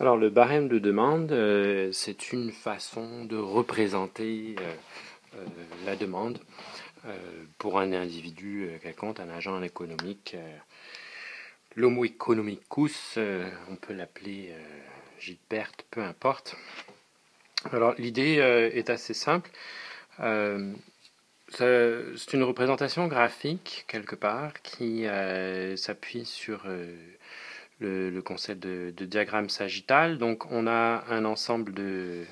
Alors le barème de demande, c'est une façon de représenter la demande pour un individu quelconque, un agent économique. L'homo economicus, on peut l'appeler Gilbert, peu importe. Alors l'idée est assez simple. C'est une représentation graphique quelque part qui s'appuie sur le concept de diagramme sagittal. Donc on a un ensemble de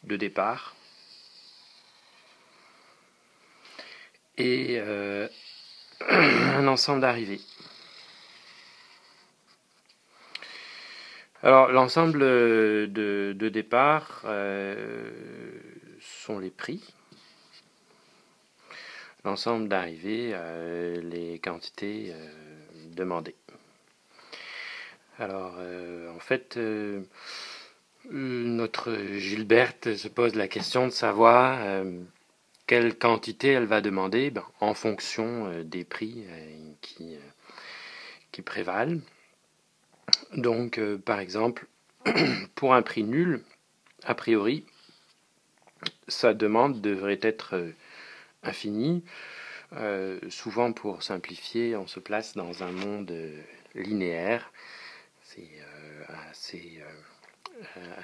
départ et un ensemble d'arrivées. Alors l'ensemble de départ sont les prix. L'ensemble d'arrivées, les quantités demandées. Alors en fait, notre Gilberte se pose la question de savoir quelle quantité elle va demander en fonction des prix qui prévalent. Donc, par exemple, pour un prix nul, a priori, sa demande devrait être infinie. Souvent, pour simplifier, on se place dans un monde linéaire. C'est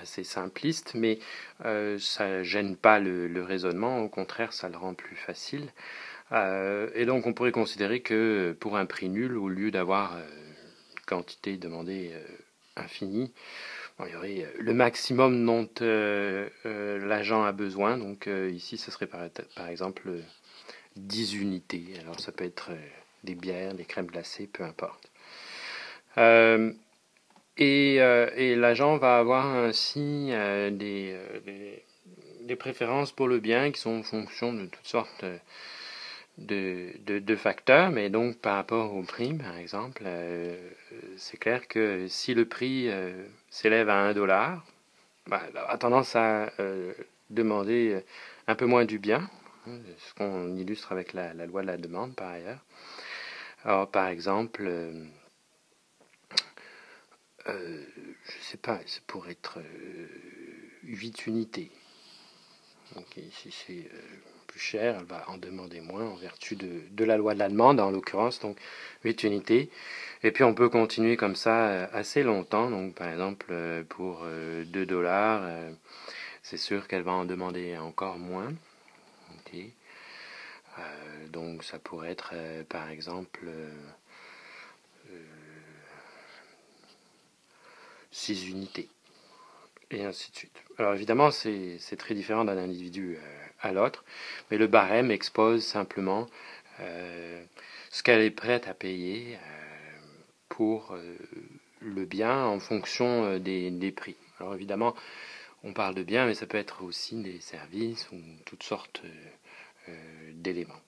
assez simpliste, mais ça gêne pas le raisonnement. Au contraire, ça le rend plus facile. Et donc, on pourrait considérer que pour un prix nul, au lieu d'avoir une quantité demandée infinie, il y aurait le maximum dont l'agent a besoin. Donc ici, ce serait par exemple 10 unités. Alors ça peut être des bières, des crèmes glacées, peu importe. Et l'agent va avoir ainsi des préférences pour le bien qui sont en fonction de toutes sortes de facteurs, mais donc par rapport au prix, par exemple, c'est clair que si le prix s'élève à 1 $, on a tendance à demander un peu moins du bien, ce qu'on illustre avec la loi de la demande par ailleurs. Alors par exemple, je sais pas, ça pourrait être 8 unités. Donc si c'est plus cher, elle va en demander moins en vertu de la loi de la demande, en l'occurrence, donc 8 unités. Et puis on peut continuer comme ça assez longtemps. Donc par exemple, pour 2 $, c'est sûr qu'elle va en demander encore moins. Okay. Donc ça pourrait être par exemple 6 unités. Et ainsi de suite. Alors évidemment, c'est très différent d'un individu à l'autre, mais le barème expose simplement ce qu'elle est prête à payer pour le bien en fonction des prix. Alors évidemment, on parle de biens, mais ça peut être aussi des services ou toutes sortes d'éléments.